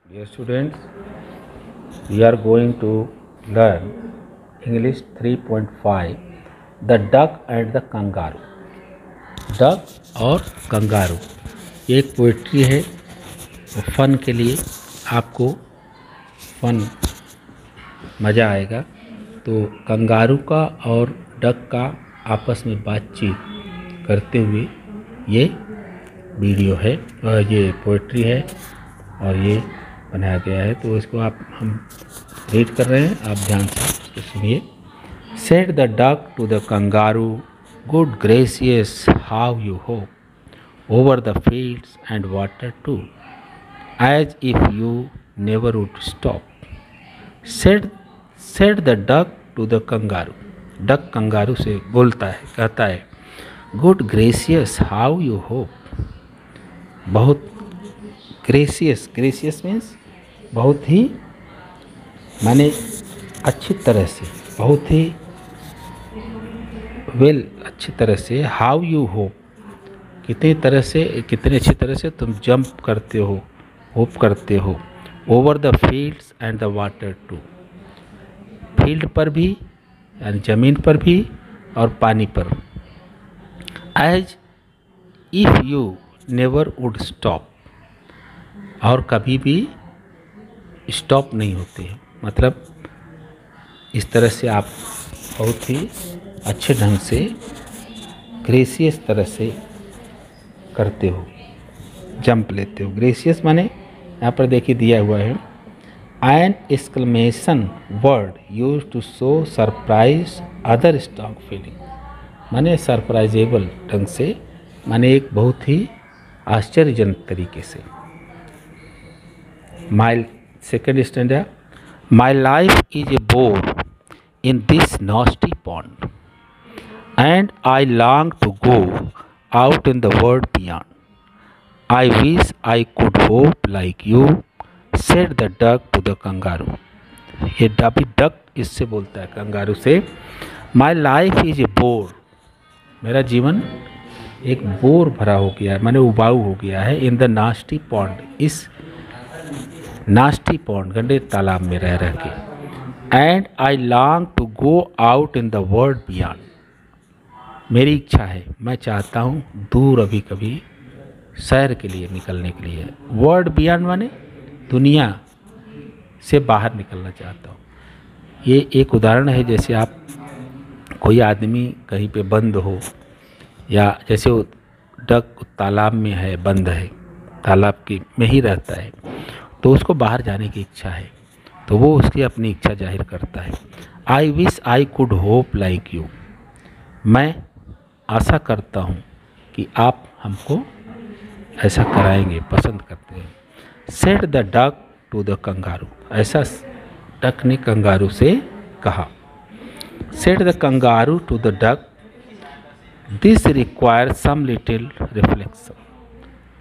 Dear students, we are going to learn English 3.5 The Duck and the Kangaroo. Duck और kangaroo ये एक poetry है। Fun के लिए आपको फन मज़ा आएगा। तो कंगारू का और डक का आपस में बातचीत करते हुए ये वीडियो है और ये पोइट्री है और ये बनाया गया है। तो इसको हम रीड कर रहे हैं, आप ध्यान से सुनिए। Said the duck to the kangaroo, good gracious, how you hope over the fields and water too, as if you never would stop. Said the duck to the kangaroo. Duck kangaroo से बोलता है, कहता है, good gracious how you hope. बहुत gracious, gracious means बहुत ही माने अच्छी तरह से, बहुत ही वेल अच्छी तरह से। हाउ यू होप, कितनी तरह से, कितनी अच्छी तरह से तुम जंप करते हो, होप करते हो। Over the fields and the water too, field पर भी यानी ज़मीन पर भी और पानी पर। As if you never would stop, और कभी भी स्टॉप नहीं होते। मतलब इस तरह से आप बहुत ही अच्छे ढंग से, ग्रेसियस तरह से करते हो, जंप लेते हो। ग्रेसियस माने यहाँ पर देखिए दिया हुआ है, an exclamation word use to show surprise other strong feeling, माने सरप्राइजेबल ढंग से, माने एक बहुत ही आश्चर्यजनक तरीके से। My second standard, my life is a bore in this nasty pond, and I long to go out in the world beyond. I wish I could hope like you, said the duck to the kangaroo. ये अभी duck इससे बोलता है kangaroo से, My life is a bore, मेरा जीवन एक bore भरा हो गया है, माने उबाऊ हो गया है। इन द नास्टी पॉन्ड, इस नास्टी पॉन्ड गंदे तालाब में रह रह के। And I long to go out in the world beyond, मेरी इच्छा है, मैं चाहता हूँ दूर अभी कभी सैर के लिए निकलने के लिए। वर्ल्ड बियॉन्ड माने दुनिया से बाहर निकलना चाहता हूँ। ये एक उदाहरण है, जैसे आप कोई आदमी कहीं पे बंद हो, या जैसे वो डक तालाब में है, बंद है, तालाब की में ही रहता है, तो उसको बाहर जाने की इच्छा है, तो वो उसकी अपनी इच्छा जाहिर करता है। I wish I could hope like you, मैं आशा करता हूँ कि आप हमको ऐसा कराएंगे, पसंद करते हैं। Said the duck to the kangaroo, ऐसा डक ने कंगारू से कहा। Said the kangaroo to the duck, this require some little reflection.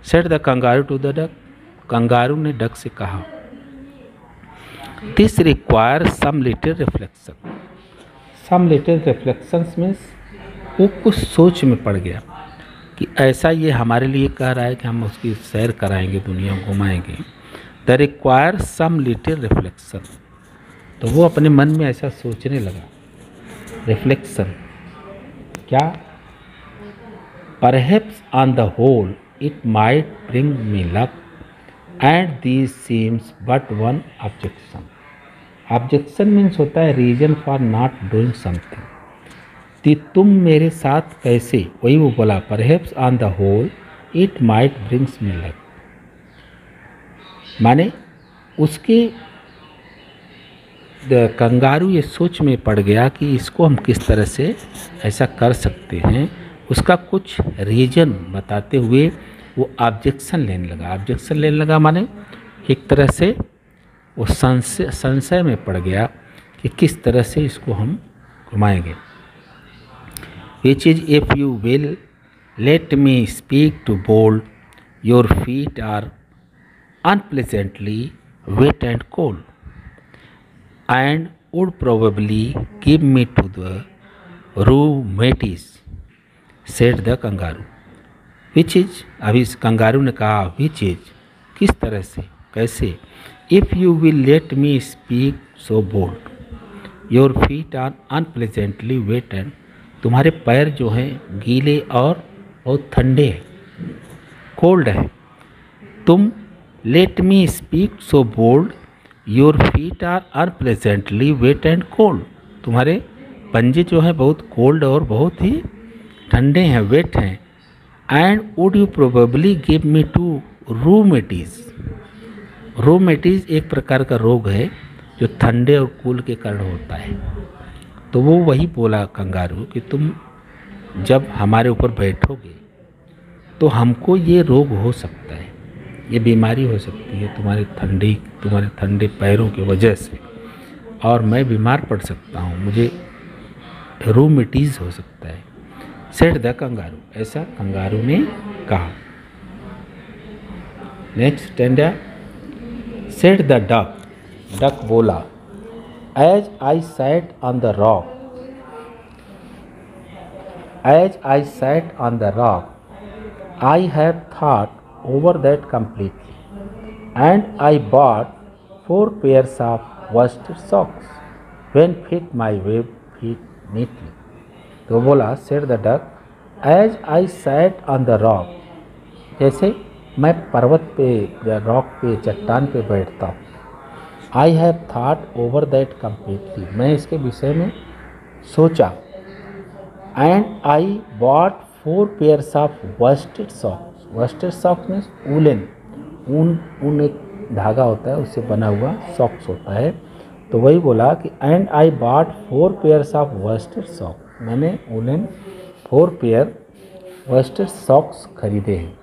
Said the kangaroo to the duck, kangaroo ने डक से कहा, this require some little reflection. Some little reflections means वो कुछ सोच में पड़ गया कि ऐसा ये हमारे लिए कह रहा है कि हम उसकी सैर कराएंगे, दुनिया घुमाएंगे। The require some little reflection, तो वो अपने मन में ऐसा सोचने लगा। रिफ्लेक्शन क्या? Perhaps on the whole it might bring me luck and this seems but one objection. Objection means होता है reason for not doing something, कि तुम मेरे साथ कैसे, वही वो बोला, perhaps on the whole it might brings me luck, माने उसके कंगारू ये सोच में पड़ गया कि इसको हम किस तरह से ऐसा कर सकते हैं। उसका कुछ रीजन बताते हुए वो ऑब्जेक्शन लेने लगा। ऑब्जेक्शन लेने लगा माने एक तरह से वो संशय में पड़ गया कि किस तरह से इसको हम घुमाएंगे। Which is if you will let me speak to bold, your feet are unpleasantly wet and cold and would probably give me to the rheumatiz, said the kangaroo. Which is, अभी इस कंगारू ने कहा, which is, किस तरह से, कैसे, if you will let me speak so bold your feet are unpleasantly wet and तुम्हारे पैर जो हैं गीले और बहुत ठंडे हैं, कोल्ड है। तुम let me speak so bold your feet are unpleasantly wet and cold तुम्हारे पंजे जो हैं बहुत कोल्ड और बहुत ही ठंडे हैं, वेट हैं। And would you probably give me to rheumatiz. Rheumatiz एक प्रकार का रोग है जो ठंडे और कूल के कारण होता है। तो वो वही बोला कंगारू कि तुम जब हमारे ऊपर बैठोगे तो हमको ये रोग हो सकता है, ये बीमारी हो सकती है तुम्हारे ठंडे पैरों की वजह से, और मैं बीमार पड़ सकता हूँ, मुझे रूमेटिस हो सकता है। सेड द कंगारू, ऐसा कंगारू ने कहा। Next stanza. Said the duck, duck बोला, as I sat on the rock, as I sat on the rock I have thought over that completely, and I bought 4 pairs of worsted socks when fit my web feet neatly. तो बोला, said the duck, as I sat on the rock, जैसे मैं पर्वत पे या rock पे चट्टान पे बैठता हूँ। I have thought over that completely, मैं इसके विषय में सोचा। And I bought 4 pairs of worsted socks, worsted socks means woollen, ऊन एक धागा होता है उससे बना हुआ सॉक्स होता है। तो वही बोला कि and I bought 4 pairs of worsted socks, मैंने वूलन 4 पेयर worsted socks खरीदे हैं।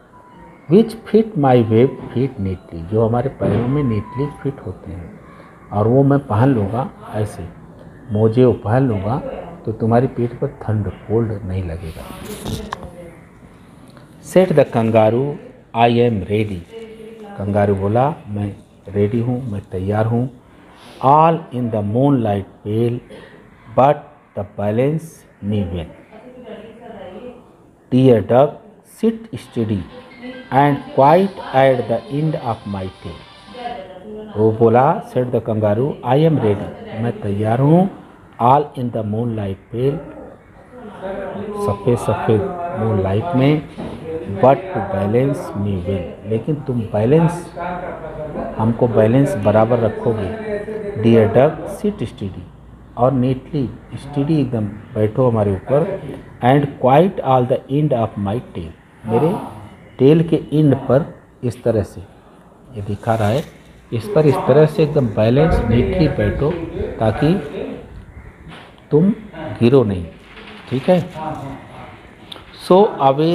Which fit my web feet neatly, जो हमारे पैरों में नीटली फिट होते हैं, और वो मैं पहन लूँगा, ऐसे मोजे पहन लूँगा तो तुम्हारी पीठ पर ठंड कोल्ड नहीं लगेगा। Said the kangaroo, I am ready, kangaroo बोला, मैं रेडी हूँ, मैं तैयार हूँ। All in the moonlight pale but the balance me well, dear duck sit steady and quite at the end of my tail. वो बोला, said the kangaroo, I am ready, मैं तैयार हूँ। All in the moonlight pale, सफ़ेद सफ़ेद moonlight में, but to balance me well, लेकिन तुम बैलेंस, हमको बैलेंस बराबर रखोगे। डियर डक सिट स्टडी, और नीटली स्टडी एकदम बैठो हमारे ऊपर। And quite all the end of my tail, मेरे टेल के एंड पर इस तरह से, ये दिखा रहा है, इस पर इस तरह से एकदम बैलेंस नीटली बैठो ताकि तुम गिरो नहीं, ठीक है। So away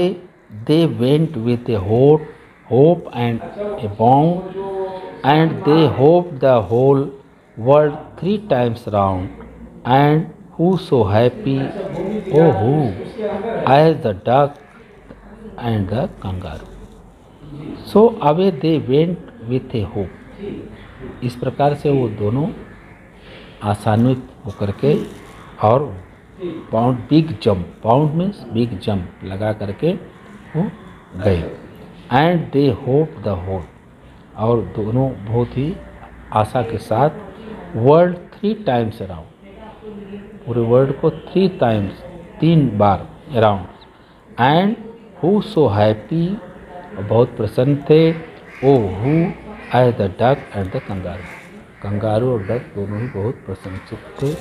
they went with a hop and a bound, and they hop the whole world 3 times round, and who so happy oh who as the duck and the kangaroo. So away they went with a hop, इस प्रकार से वो दोनों आसान्वित होकर के, और bound big jump, bound means big jump लगा करके वो गए। And they hop the whole, और दोनों बहुत ही आशा के साथ, वर्ल्ड 3 times अराउंड, पूरे वर्ल्ड को 3 बार around. And who so happy, बहुत प्रसन्न थे। Oh who as the duck and the kangaroo, kangaroo और डक दोनों ही बहुत प्रसन्नचित थे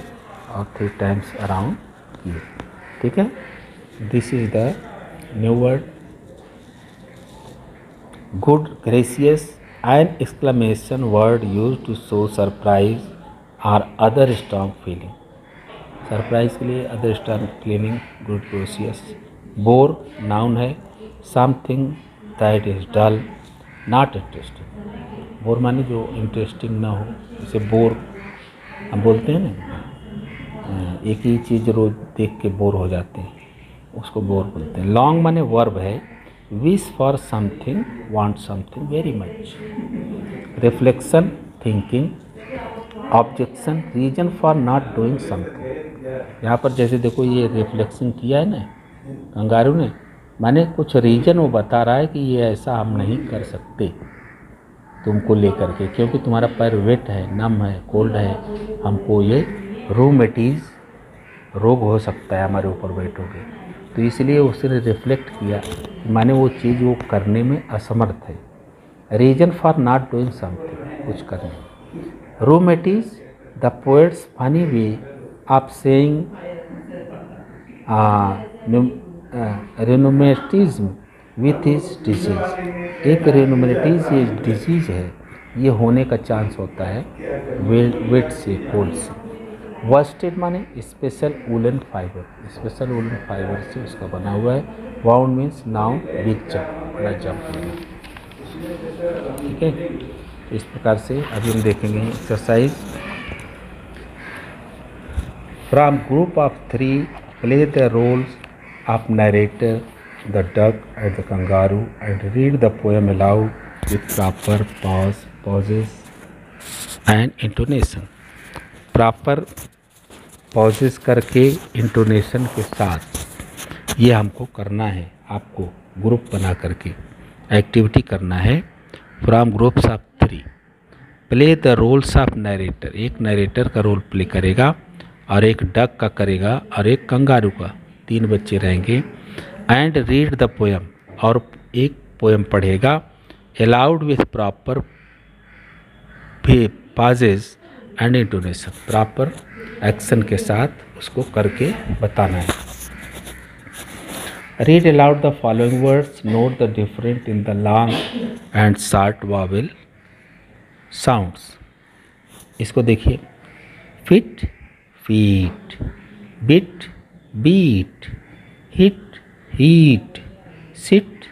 और 3 times अराउंड किए, ठीक है। This is the new word. Good, gracious, an exclamation word use to show surprise और अदर स्ट्रॉन्ग फीलिंग, सरप्राइज के लिए other strong feeling, good, gracious. Bore, noun है, something that is dull not interesting, bore माने जो interesting ना हो, जैसे bore हम बोलते हैं ना, एक ही चीज़ रोज देख के बोर हो जाते हैं, उसको बोर बोलते हैं। लॉन्ग माने वर्ब है, wish for something, want something very much. Reflection, thinking. Objection, reason for not doing something, यहाँ पर जैसे देखो ये रिफ्लेक्शन किया है ना कंगारू ने, माने कुछ रीजन वो बता रहा है कि ये ऐसा हम नहीं कर सकते, तुमको लेकर के, क्योंकि तुम्हारा पैर वेट है, नम है, कोल्ड है, हमको ये रूमेटिज रोग हो सकता है हमारे ऊपर बैठोगे। तो इसलिए उसने रिफ्लेक्ट किया, माने वो चीज़ वो करने में असमर्थ है। Reason for not doing something, कुछ करने। Rheumatiz the poet's funny way of saying rheumatism with his disease. एक रेनुमेटिज ये डिजीज है, ये होने का चांस होता है वेट से, कोल्ड से। वर्स्टेड माने special woollen fibre, special woollen fibre से उसका बना हुआ है। Bound means now big jump, बड़ा जंप। ठीक है, इस प्रकार से अभी हम देखेंगे exercise. From group of 3 play the roles of narrator, the duck and the kangaroo and read the poem aloud with proper pauses and intonation. Proper pauses करके इंटोनेशन के साथ ये हमको करना है, आपको ग्रुप बना करके एक्टिविटी करना है। From groups of 3 play the roles of narrator, एक नरेटर का रोल प्ले करेगा और एक डक का करेगा और एक कंगारू का, 3 बच्चे रहेंगे। एंड रीड द पोएम, और एक पोएम पढ़ेगा aloud with proper pauses and intonation, proper action के साथ उसको करके बताना है। Read aloud the following words, note the different in the long and short vowel sounds. इसको देखिए, fit feet, bit beat, hit heat, sit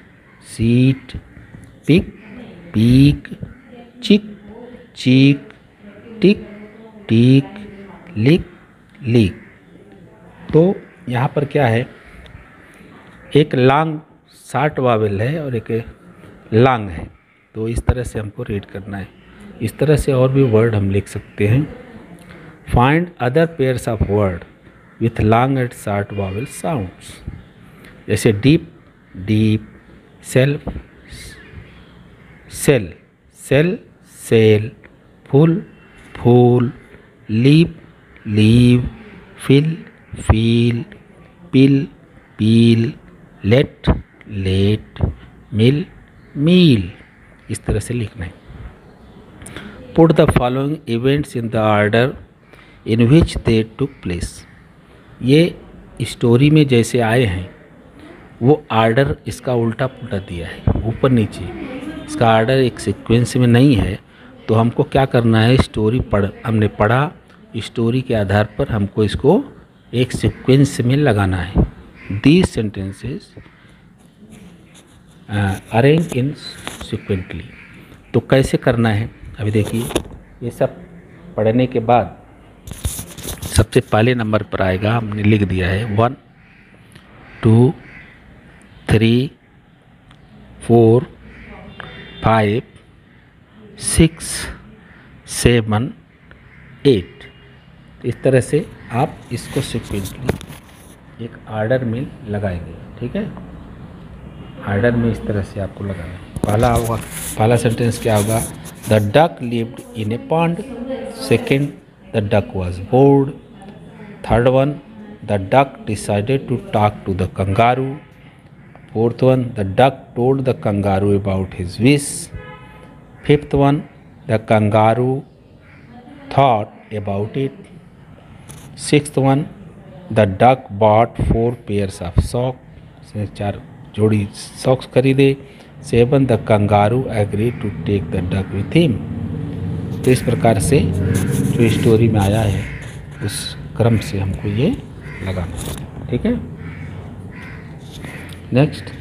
seat, pick peak, chick cheek, टिक teak, लिक leak. तो यहाँ पर क्या है, एक लॉन्ग शॉर्ट वावेल है और एक लॉन्ग है, तो इस तरह से हमको रीड करना है। इस तरह से और भी वर्ड हम लिख सकते हैं। Find other pairs of word with long and short vowel sounds, जैसे deep deep, self sell sell sell, full fool, leap leave, fill feel, pill peel, let let, mill meal. इस तरह से लिखना है। Put the following events in the order in which they took place. ये story में जैसे आए हैं वो आर्डर इसका उल्टा पुल्टा दिया है, ऊपर नीचे। इसका आर्डर एक सीक्वेंस में नहीं है, तो हमको क्या करना है, स्टोरी हमने पढ़ा, स्टोरी के आधार पर हमको इसको एक सीक्वेंस में लगाना है। These sentences arrange in sequentially. तो कैसे करना है, अभी देखिए। ये सब पढ़ने के बाद सबसे पहले नंबर पर आएगा, हमने लिख दिया है 1 2 3 4 5 6 7 8। इस तरह से आप इसको सिक्वेंटली एक आर्डर में लगाएंगे। ठीक है, आर्डर में इस तरह से आपको लगाना है। पहला सेंटेंस क्या होगा, the duck lived in a pond. Second, the duck was bored. Third one, the duck decided to talk to the kangaroo. Fourth one, the duck told the kangaroo about his wish. Fifth one, the kangaroo thought about it. Sixth one, the duck bought 4 pairs of socks. 4 जोड़ी socks खरीदे। 7, the kangaroo agree to take the duck with him. तो इस प्रकार से जो story में आया है उस क्रम से हमको ये लगाना है। ठीक है, next,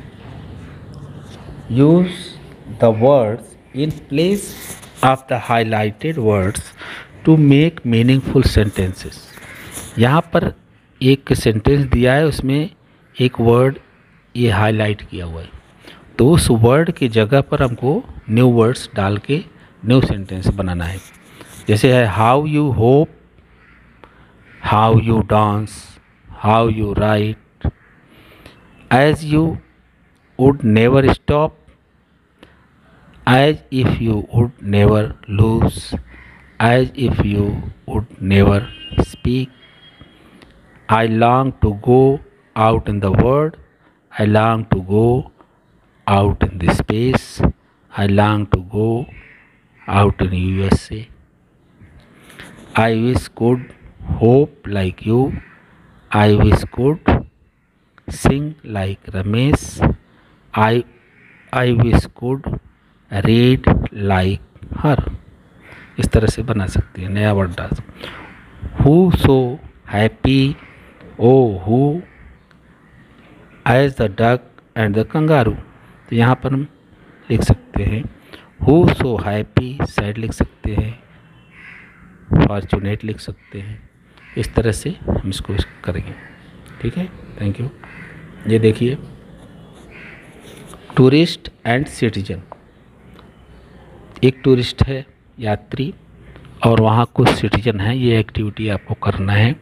use the words in place of the highlighted words to make meaningful sentences. यहाँ पर एक सेंटेंस दिया है, उसमें एक वर्ड ये हाईलाइट किया हुआ है, तो उस वर्ड की जगह पर हमको न्यू वर्ड्स डाल के न्यू सेंटेंस बनाना है। जैसे है how you hop, how you dance, how you write, as you would never stop, as if you would never lose, as if you would never speak. I long to go out in the world. I long to go out in the space. I long to go out in USA. I wish could hope like you. I wish could sing like Ramesh. I I wish could read like her. इस तरह से बना सकती है, नया word डाल सकते। Who so happy, oh who as the duck and the kangaroo. तो यहाँ पर हम लिख सकते हैं हु सो हैप्पी, सैड लिख सकते हैं, फॉर्चुनेट लिख सकते हैं। इस तरह से हम इसको करेंगे। ठीक है, थैंक यू। ये देखिए, टूरिस्ट एंड सिटीजन। एक टूरिस्ट है, यात्री, और वहाँ कुछ सिटीजन हैं। ये एक्टिविटी आपको करना है।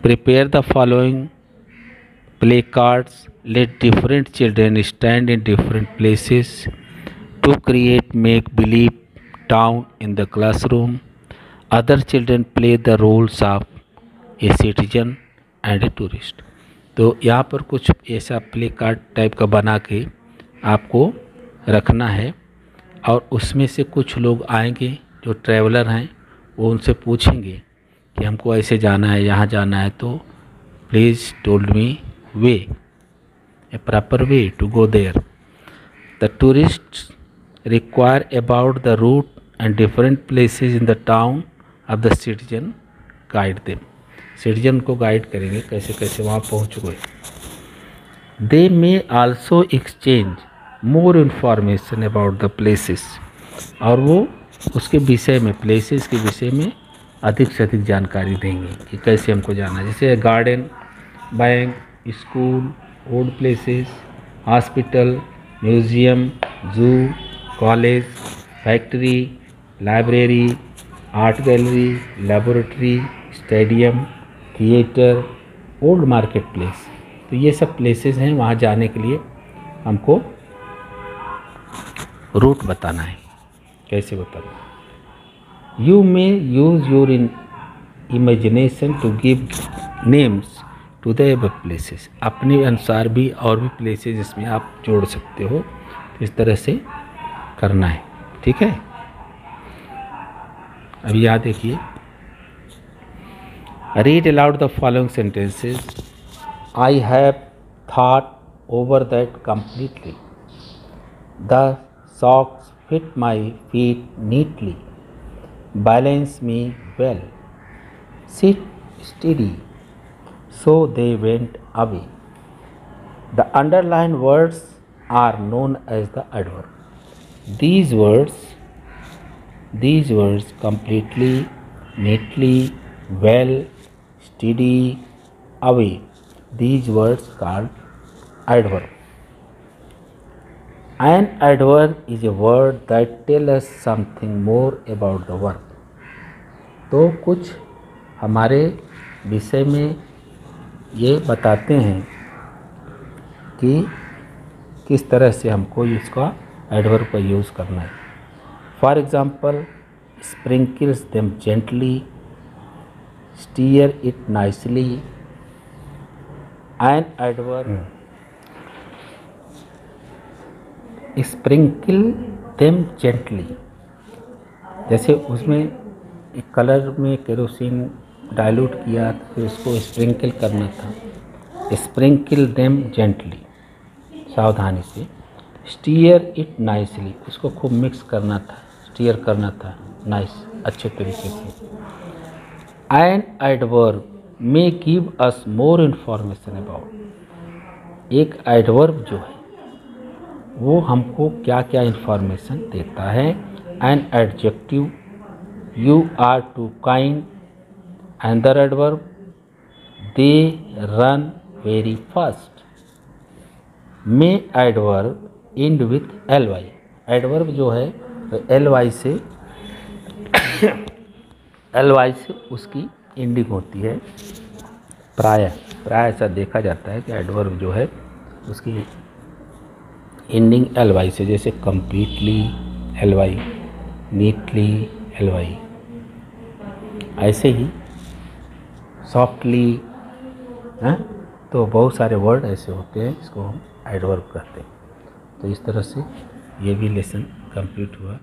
Prepare the following play cards, let different children stand in different places to create make believe town in the classroom. Other children play the roles of a citizen and a tourist. तो यहाँ पर कुछ ऐसा play card type का बना के आपको रखना है, और उसमें से कुछ लोग आएंगे जो ट्रैवलर हैं, वो उनसे पूछेंगे कि हमको ऐसे जाना है, यहाँ जाना है, तो please told me way, a proper way to go there. The tourists require about the route and different places in the town of the citizen, guide them. Citizen को गाइड करेंगे कैसे कैसे वहाँ पहुँच गए। They may also exchange more information about the places, और वो उसके विषय में, प्लेसेस के विषय में अधिक से अधिक जानकारी देंगे कि कैसे हमको जाना है। जैसे garden, bank, school, old places, hospital, museum, zoo, college, factory, library, art gallery, laboratory, stadium, theatre, old market place. तो ये सब प्लेसेस हैं, वहाँ जाने के लिए हमको रूट बताना है। कैसे बताना? You may use your imagination to give names to the above places. अपने अनुसार भी और भी प्लेसेस इसमें आप जोड़ सकते हो। तो इस तरह से करना है। ठीक है, अभी यहाँ देखिए, read aloud the following sentences. I have thought over that completely. The socks fit my feet neatly. Balance me well. Sit steady. So they went away. The underlined words are known as the adverb. These words completely, neatly, well, steady, away. These words called adverb. An adverb is a word that tells us something more about the verb. तो कुछ हमारे विषय में ये बताते हैं कि किस तरह से हमको इसका एडवर्ब का यूज़ करना है। For example, sprinkles them gently, steer it nicely. An adverb, sprinkle them gently, जैसे उसमें एक कलर में केरोसिन डाइल्यूट किया, तो फिर उसको स्प्रिंकल करना था। स्प्रिंकल देम जेंटली, सावधानी से। स्टीयर इट नाइसली, उसको खूब मिक्स करना था, स्टीयर करना था, नाइस, अच्छे तरीके से। An adverb may give us more information about. एक एडवर्ब जो है वो हमको क्या क्या इन्फॉर्मेशन देता है। An adjective, you are too kind. Another adverb, they run very fast. May adverb end with L Y. Adverb जो है एल वाई से उसकी एंडिंग होती है। प्रायः ऐसा देखा जाता है कि एडवर्ब जो है उसकी एंडिंग एल वाई से, जैसे कम्प्लीटली, ly, neatly ly। ऐसे ही सॉफ्टली, हैं, तो बहुत सारे वर्ड ऐसे होते हैं, इसको हम एडवर्ब कहते हैं। तो इस तरह से ये भी लेसन कंप्लीट हुआ।